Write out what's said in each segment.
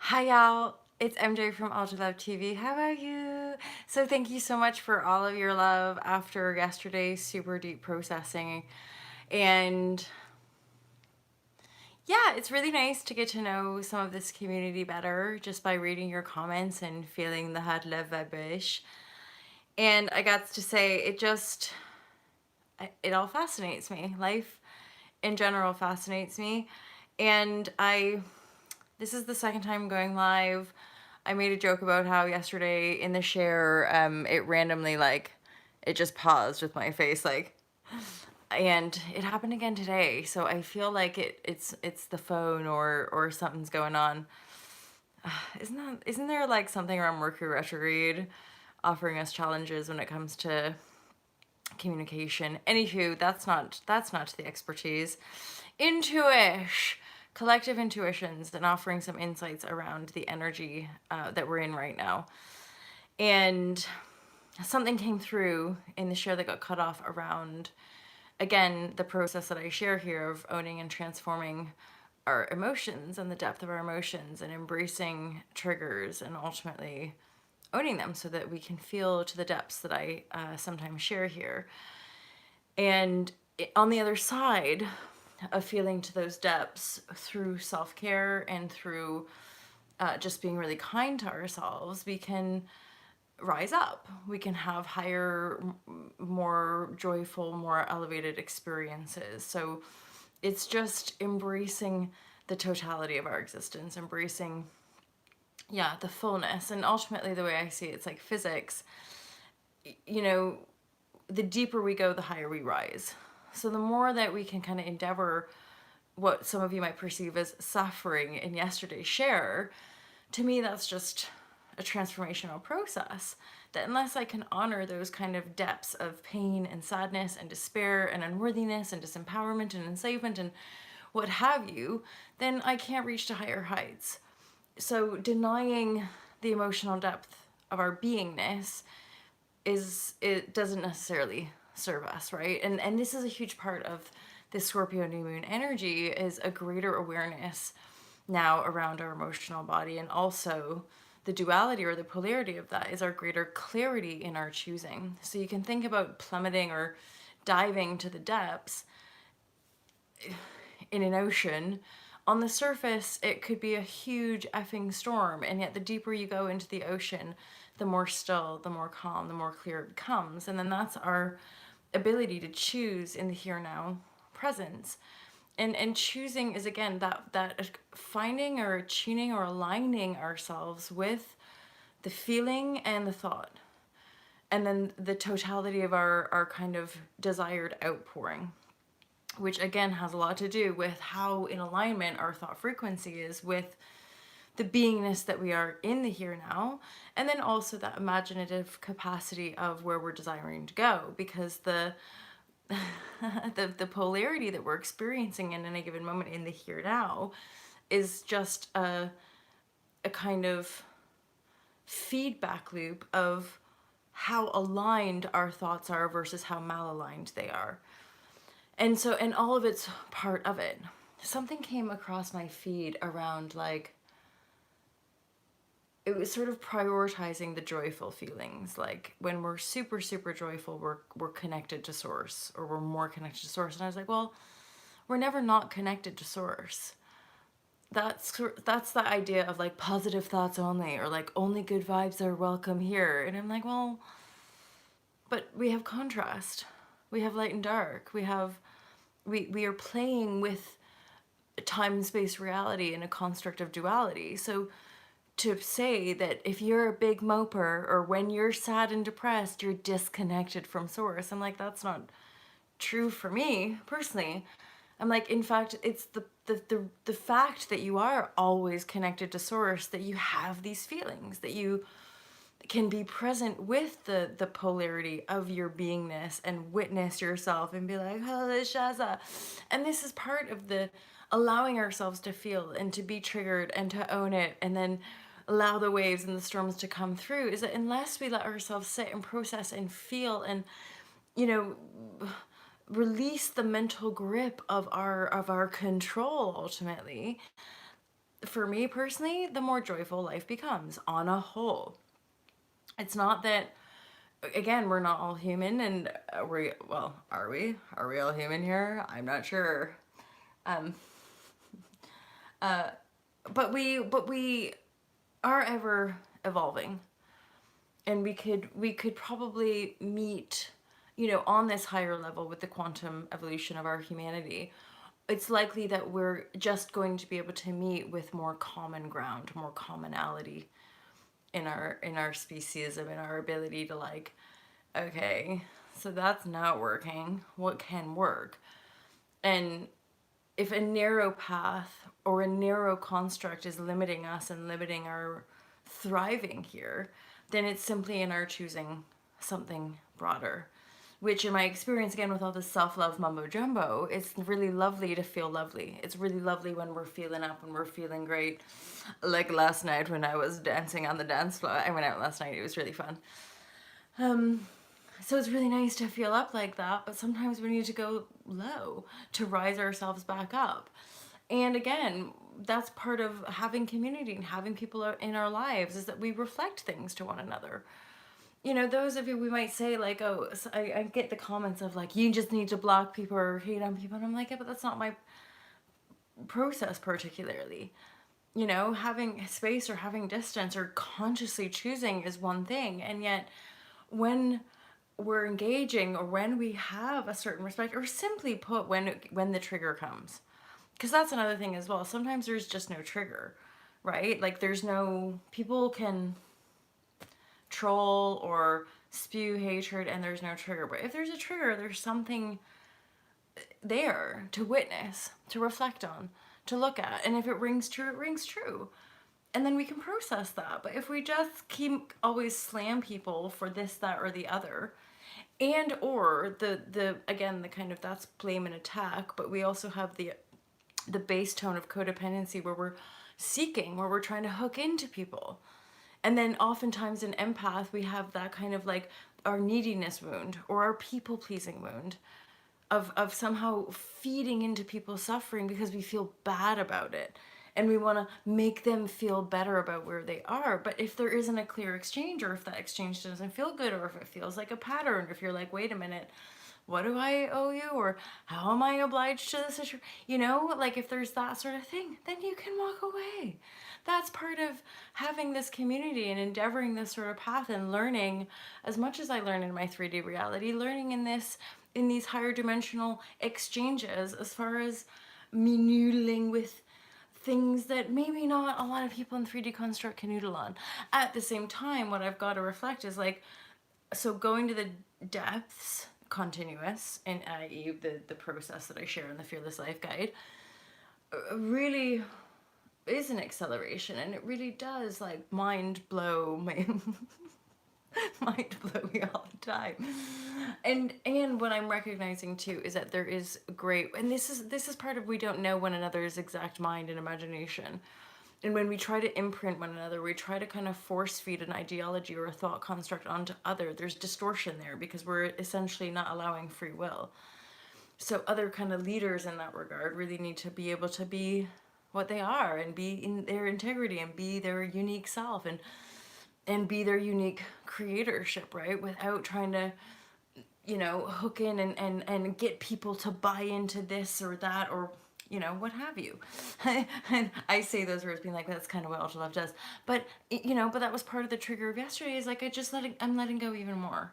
Hi y'all, it's MJ from Ultra Love TV. How are you? So thank you so much for all of your love after yesterday's super deep processing. And yeah, it's really nice to get to know some of this community better just by reading your comments and feeling the hot love vibrashe. And I got to say, it all fascinates me. Life in general fascinates me. And this is the second time going live. I made a joke about how yesterday in the share, it randomly it just paused with my face and it happened again today. So I feel like it's the phone or something's going on. Isn't there like something around Mercury retrograde offering us challenges when it comes to communication? Anywho, that's not the expertise. Intuish, collective intuitions, and offering some insights around the energy that we're in right now. And something came through in the share that got cut off around, again, the process that I share here of owning and transforming our emotions and the depth of our emotions and embracing triggers and ultimately owning them so that we can feel to the depths that I sometimes share here. And on the other side of feeling to those depths through self-care and through just being really kind to ourselves, we can rise up. We can have higher, more joyful, more elevated experiences. So it's just embracing the totality of our existence, embracing, yeah, the fullness. And ultimately, the way I see it, it's like physics. You know, the deeper we go, the higher we rise. So the more that we can kind of endeavor what some of you might perceive as suffering in yesterday's share, to me, that's just a transformational process. That unless I can honor those kind of depths of pain and sadness and despair and unworthiness and disempowerment and enslavement and what have you, then I can't reach to higher heights. So denying the emotional depth of our beingness it doesn't necessarily serve us, right? And this is a huge part of this Scorpio new moon energy, is a greater awareness now around our emotional body, and also the duality or the polarity of that is our greater clarity in our choosing. So you can think about plummeting or diving to the depths in an ocean. On the surface, it could be a huge effing storm, and yet the deeper you go into the ocean, the more still, the more calm, the more clear it becomes. And then that's our ability to choose in the here now presence. And choosing is, again, that finding or tuning or aligning ourselves with the feeling and the thought, and then the totality of our kind of desired outpouring, which again has a lot to do with how in alignment our thought frequency is with the beingness that we are in the here now, and then also that imaginative capacity of where we're desiring to go, because the polarity that we're experiencing in any given moment in the here now is just a kind of feedback loop of how aligned our thoughts are versus how malaligned they are. And so, and all of it's part of it. Something came across my feed around it was sort of prioritizing the joyful feelings. Like when we're super, super joyful, we're connected to source, or we're more connected to source. And I was like, well, we're never not connected to source. That's the idea of like positive thoughts only, or like only good vibes are welcome here. And I'm like, well, but we have contrast. We have light and dark. We are playing with time and space reality in a construct of duality. So to say that if you're a big moper, or when you're sad and depressed, you're disconnected from source, I'm like, that's not true for me personally. I'm like, in fact, it's the fact that you are always connected to source, that you have these feelings, that you can be present with the polarity of your beingness and witness yourself and be like, holy shaza. And this is part of the allowing ourselves to feel and to be triggered and to own it, and then allow the waves and the storms to come through, is that unless we let ourselves sit and process and feel and, you know, release the mental grip of our control ultimately, for me personally, the more joyful life becomes on a whole. It's not that, again, we're not all human, and are we? Are we all human here? I'm not sure. Um, but we are ever evolving, and we could probably meet, on this higher level with the quantum evolution of our humanity. It's likely that we're just going to be able to meet with more common ground, more commonality in our speciesism, in our ability to, like, okay, so that's not working. What can work? And if a narrow path or a narrow construct is limiting us and limiting our thriving here, then it's simply in our choosing something broader. Which, in my experience, again, with all this self love mumbo jumbo, it's really lovely to feel lovely. It's really lovely when we're feeling up and we're feeling great. Like last night when I was dancing on the dance floor. I went out last night, it was really fun. So it's really nice to feel up like that, but sometimes we need to go low to rise ourselves back up. And again, that's part of having community and having people in our lives, is that we reflect things to one another. Those of you, we might say, like, oh, so I get the comments of, like, you just need to block people or hate on people. And I'm like, yeah, but that's not my process particularly. Having space or having distance or consciously choosing is one thing. And yet, when we're engaging, or when we have a certain respect, or simply put, when the trigger comes, because that's another thing as well. Sometimes there's just no trigger, right? Like, there's no, people can troll or spew hatred and there's no trigger, but if there's a trigger, there's something there to witness, to reflect on, to look at. And if it rings true, it rings true, and then we can process that. But if we just keep always slam people for this, that, or the other, and or the again, the kind of, that's blame and attack, but we also have the base tone of codependency, where we're seeking, where we're trying to hook into people. And then oftentimes in empath, we have that kind of, like, our neediness wound or our people pleasing wound of somehow feeding into people's suffering because we feel bad about it. And we want to make them feel better about where they are. But if there isn't a clear exchange, or if that exchange doesn't feel good, or if it feels like a pattern, if you're like, wait a minute, what do I owe you? Or how am I obliged to this issue? Like, if there's that sort of thing, then you can walk away. That's part of having this community and endeavoring this sort of path, and learning as much as I learn in my 3D reality, learning in these higher dimensional exchanges, as far as me noodling with things that maybe not a lot of people in 3D construct can noodle on. At the same time, what I've got to reflect is, like, so going to the depths, continuous, and i.e. the process that I share in the Fearless Life Guide, really is an acceleration, and it really does, like, mind blow my mind blow me all the time. And what I'm recognizing too is that there is great, and this is part of, we don't know one another's exact mind and imagination. And when we try to imprint one another, we try to kind of force feed an ideology or a thought construct onto other, there's distortion there, because we're essentially not allowing free will. So other kind of leaders in that regard really need to be able to be what they are, and be in their integrity, and be their unique self, and be their unique creatorship, right? Without trying to, hook in and get people to buy into this or that, or, what have you. And I say those words being like, that's kind of what ultra love does. But, but that was part of the trigger of yesterday, is like, I'm letting go even more.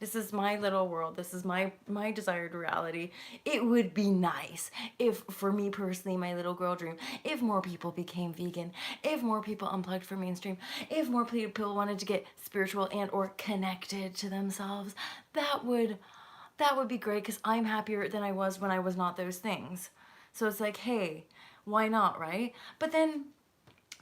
This is my little world. This is my desired reality. It would be nice if, for me personally, my little girl dream, if more people became vegan, if more people unplugged from mainstream, if more people wanted to get spiritual and or connected to themselves. That would be great, because I'm happier than I was when I was not those things. So it's like, hey, why not, right? But then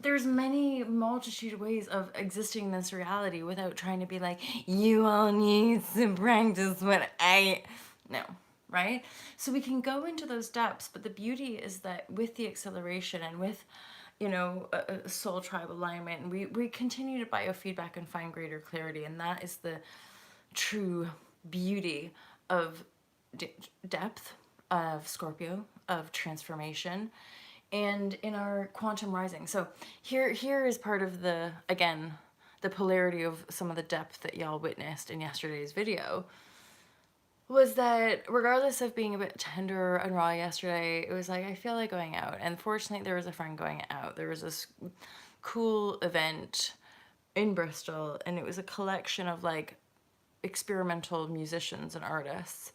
there's many multitude of ways of existing in this reality without trying to be like, you all need to practice what I... No, right? So we can go into those depths, but the beauty is that with the acceleration and with, a soul tribe alignment, we continue to biofeedback and find greater clarity. And that is the true beauty of depth, of Scorpio, of transformation, and in our quantum rising. So here is part of the, again, the polarity of some of the depth that y'all witnessed in yesterday's video, was that regardless of being a bit tender and raw yesterday, it was like, I feel like going out. And fortunately, there was a friend going out. There was this cool event in Bristol, and it was a collection of like experimental musicians and artists.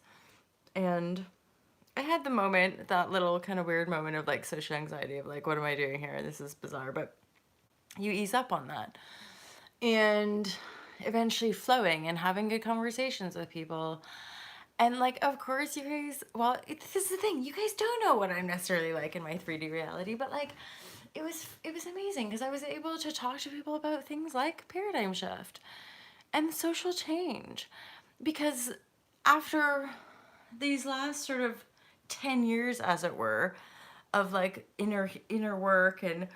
And I had the moment, that little kind of weird moment of like social anxiety of like, what am I doing here? This is bizarre. But you ease up on that. And eventually flowing and having good conversations with people. And like, of course, you guys, well, this is the thing, you guys don't know what I'm necessarily like in my 3D reality, but like, it was amazing because I was able to talk to people about things like paradigm shift and social change. Because after these last sort of 10 years, as it were, of like inner work and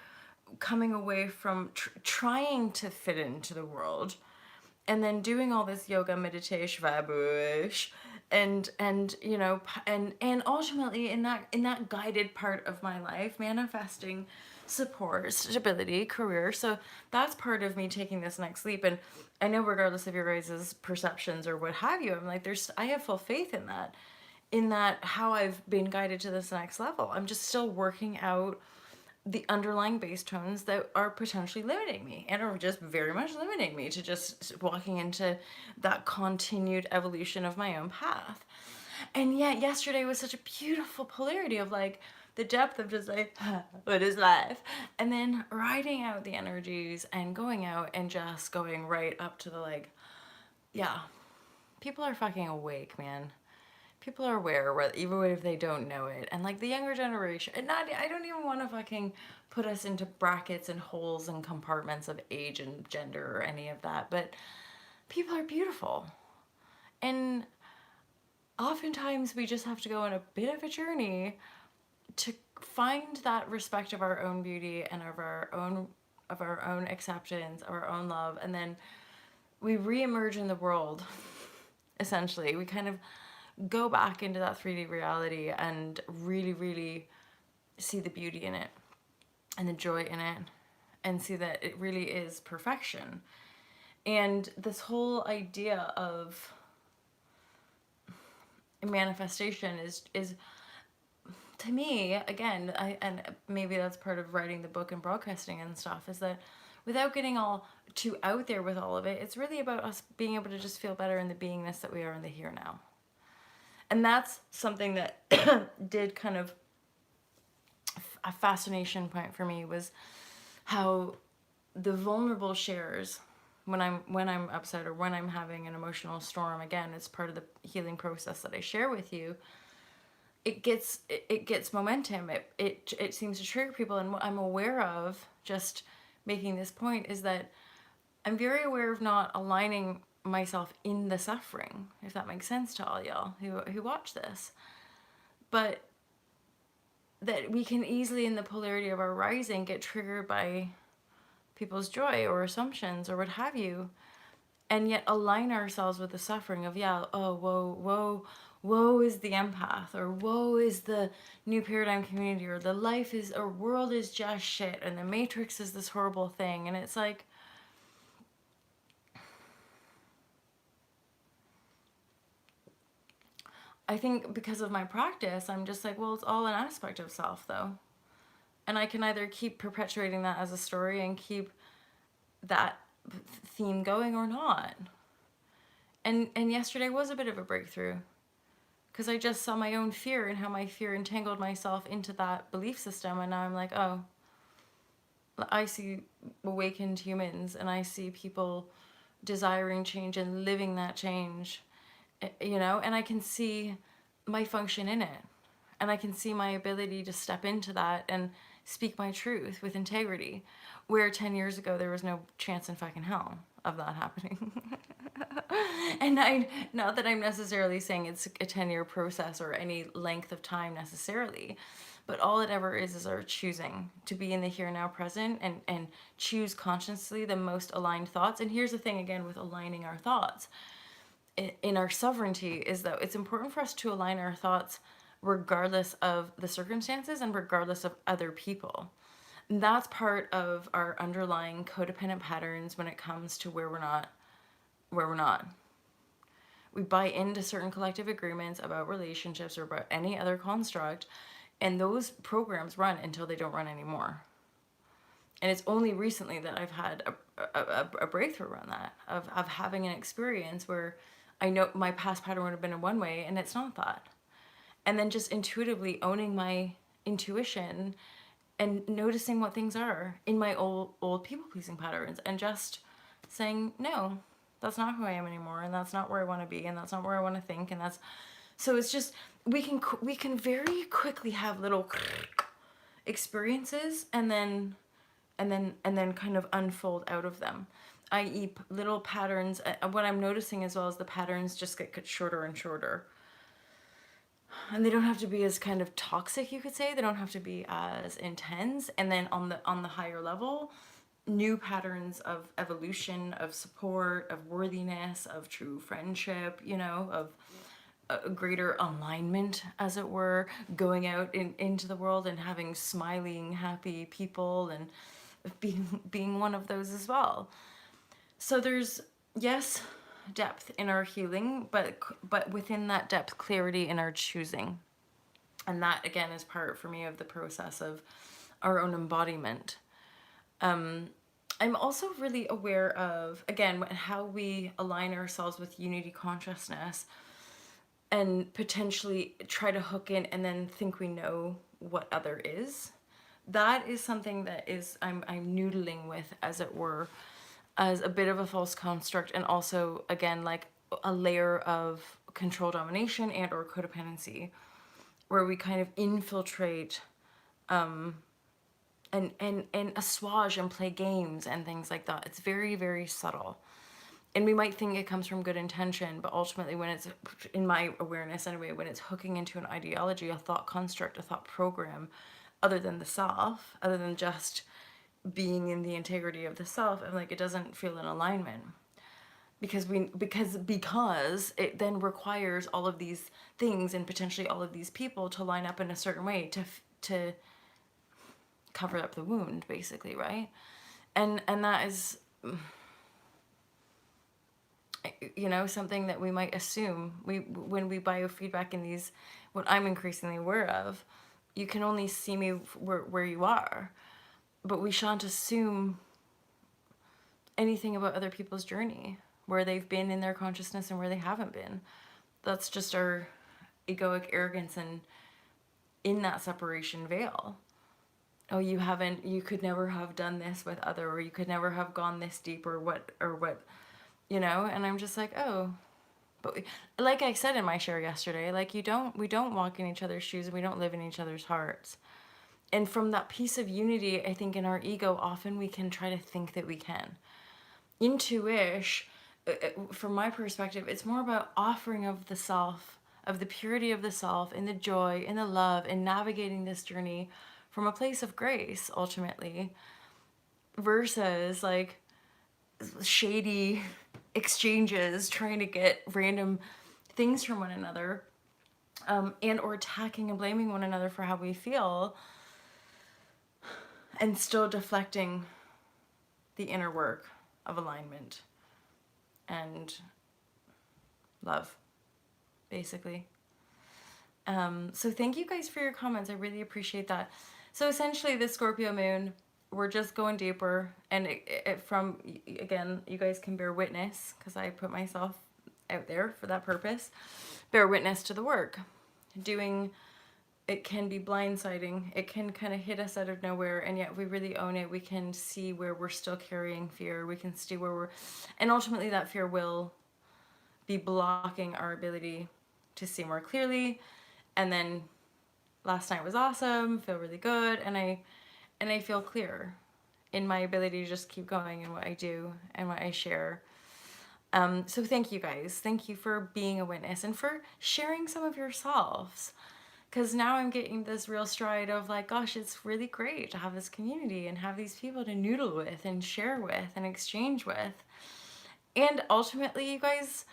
coming away from trying to fit into the world, and then doing all this yoga, meditation, vibrashe, and you know, and ultimately in that guided part of my life, manifesting support, stability, career. So that's part of me taking this next leap. And I know regardless of your guys' perceptions or what have you, I'm like, I have full faith in that how I've been guided to this next level. I'm just still working out the underlying bass tones that are potentially limiting me and are just very much limiting me to just walking into that continued evolution of my own path. And yet yesterday was such a beautiful polarity of like the depth of just like, what is life? And then riding out the energies and going out and just going right up to the like, yeah, people are fucking awake, man. People are aware, even if they don't know it. And like the younger generation, and I don't even want to fucking put us into brackets and holes and compartments of age and gender or any of that, but people are beautiful. And oftentimes we just have to go on a bit of a journey to find that respect of our own beauty and of our own acceptance, of our own love, and then we re-emerge in the world. Essentially, we kind of go back into that 3D reality and really, really see the beauty in it and the joy in it and see that it really is perfection. And this whole idea of manifestation is to me, again, and maybe that's part of writing the book and broadcasting and stuff, is that without getting all too out there with all of it, it's really about us being able to just feel better in the beingness that we are in the here now. And that's something that did kind of a fascination point for me, was how the vulnerable shares when I'm upset or when I'm having an emotional storm, again, it's part of the healing process that I share with you. It gets momentum. It seems to trigger people. And what I'm aware of, just making this point, is that I'm very aware of not aligning myself in the suffering, if that makes sense to all y'all who watch this. But that we can easily, in the polarity of our rising, get triggered by people's joy or assumptions or what have you, and yet align ourselves with the suffering of, yeah, oh, woe is the empath, or woe is the new paradigm community, or the life is, or world is just shit, and the matrix is this horrible thing. And it's like, I think because of my practice, I'm just like, well, it's all an aspect of self, though. And I can either keep perpetuating that as a story and keep that theme going or not. And yesterday was a bit of a breakthrough, because I just saw my own fear and how my fear entangled myself into that belief system. And now I'm like, oh, I see awakened humans, and I see people desiring change and living that change, you know, and I can see my function in it. And I can see my ability to step into that and speak my truth with integrity, where 10 years ago there was no chance in fucking hell of that happening. And not that I'm necessarily saying it's a 10-year process or any length of time necessarily, but all it ever is our choosing to be in the here now present and choose consciously the most aligned thoughts. And here's the thing, again, with aligning our thoughts in our sovereignty, is that it's important for us to align our thoughts regardless of the circumstances and regardless of other people. And that's part of our underlying codependent patterns when it comes to where we're not. We buy into certain collective agreements about relationships or about any other construct, and those programs run until they don't run anymore. And it's only recently that I've had a breakthrough around that, of having an experience where I know my past pattern would have been in one way and it's not that. And then just intuitively owning my intuition and noticing what things are in my old people pleasing patterns, and just saying, no, that's not who I am anymore, and that's not where I want to be, and that's not where I want to think, and that's so it's just we can very quickly have little experiences, and then kind of unfold out of them, i.e. little patterns. What I'm noticing as well is the patterns just get shorter and shorter, and they don't have to be as kind of toxic, you could say. They don't have to be as intense. And then on the higher level, new patterns of evolution, of support, of worthiness, of true friendship, of a greater alignment, as it were, going out into the world and having smiling, happy people, and being one of those as well. So there's, yes, depth in our healing, but within that depth, clarity in our choosing. And that, again, is part for me of the process of our own embodiment. I'm also really aware of, again, how we align ourselves with unity consciousness and potentially try to hook in and then think we know what other is. That is something that is I'm noodling with, as it were, as a bit of a false construct, and also, again, like a layer of control, domination, and or codependency, where we kind of infiltrate and assuage and play games and things like that. It's very, very subtle. And we might think it comes from good intention, but ultimately, when it's, in my awareness anyway, when it's hooking into an ideology, a thought construct, a thought program, other than the self, other than just being in the integrity of the self, I'm like, it doesn't feel in alignment. Because it then requires all of these things and potentially all of these people to line up in a certain way to cover up the wound, basically, right? And that is, something that we might assume. When we biofeedback in these, what I'm increasingly aware of, you can only see me where you are, but we shan't assume anything about other people's journey, where they've been in their consciousness and where they haven't been. That's just our egoic arrogance and in that separation veil. Oh, you could never have done this with other, or you could never have gone this deep, or what, and I'm just like, oh, but like I said in my share yesterday, like we don't walk in each other's shoes, and we don't live in each other's hearts. And from that piece of unity, I think in our ego, often we can try to think that we can. Intuition, from my perspective, it's more about offering of the self, of the purity of the self, and the joy, and the love, and navigating this journey from a place of grace, ultimately, versus like shady exchanges, trying to get random things from one another, and or attacking and blaming one another for how we feel, and still deflecting the inner work of alignment and love, basically. So thank you guys for your comments. I really appreciate that. So essentially, the Scorpio moon, we're just going deeper, and from, again, you guys can bear witness, because I put myself out there for that purpose. Bear witness to the work. It can be blindsiding. It can kind of hit us out of nowhere, and yet we really own it. We can see where we're still carrying fear. We can see where and ultimately that fear will be blocking our ability to see more clearly. And then last night was awesome, feel really good, and I feel clear in my ability to just keep going in what I do and what I share. So thank you guys. Thank you for being a witness and for sharing some of yourselves. Because now I'm getting this real stride of like, gosh, it's really great to have this community and have these people to noodle with and share with and exchange with. And ultimately, you guys,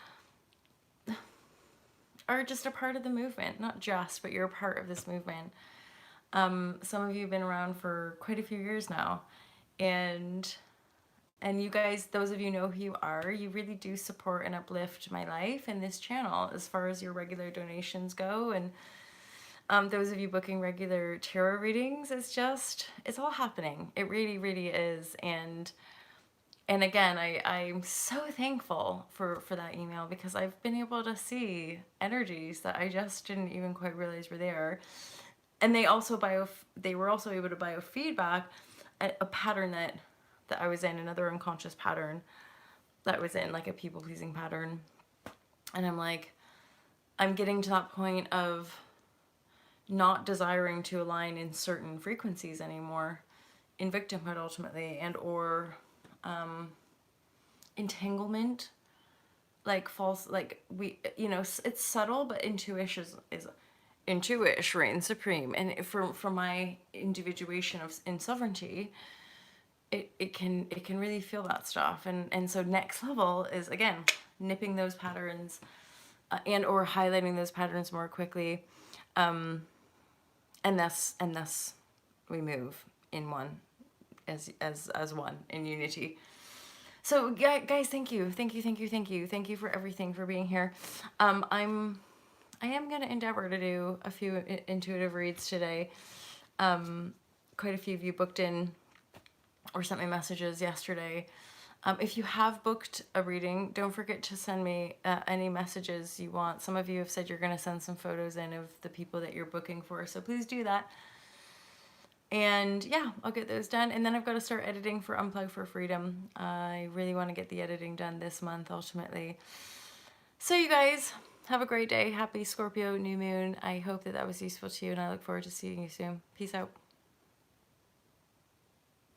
are just a part of the movement. Not just, but you're a part of this movement. Some of you have been around for quite a few years now, and you guys, those of you know who you are, you really do support and uplift my life and this channel as far as your regular donations go. And those of you booking regular tarot readings, it's all happening. It really, really is. And again, I'm so thankful for that email, because I've been able to see energies that I just didn't even quite realize were there. And they were also able to biofeedback a pattern that I was in, another unconscious pattern that I was in, like a people pleasing pattern. And I'm like, I'm getting to that point of not desiring to align in certain frequencies anymore, in victimhood ultimately, and or entanglement, like false, like it's subtle, but intuition reigns supreme. And for my individuation in sovereignty, it can really feel that stuff. And so next level is, again, nipping those patterns, and or highlighting those patterns more quickly, and thus we move in one, as one in unity. So guys, thank you for everything, for being here. I am going to endeavor to do a few intuitive reads today. Quite a few of you booked in or sent me messages yesterday. If you have booked a reading, don't forget to send me any messages you want. Some of you have said you're going to send some photos in of the people that you're booking for, so please do that. And yeah, I'll get those done. And then I've got to start editing for Unplug for Freedom. I really want to get the editing done this month, ultimately. So you guys, have a great day. Happy Scorpio new moon. I hope that was useful to you, and I look forward to seeing you soon. Peace out.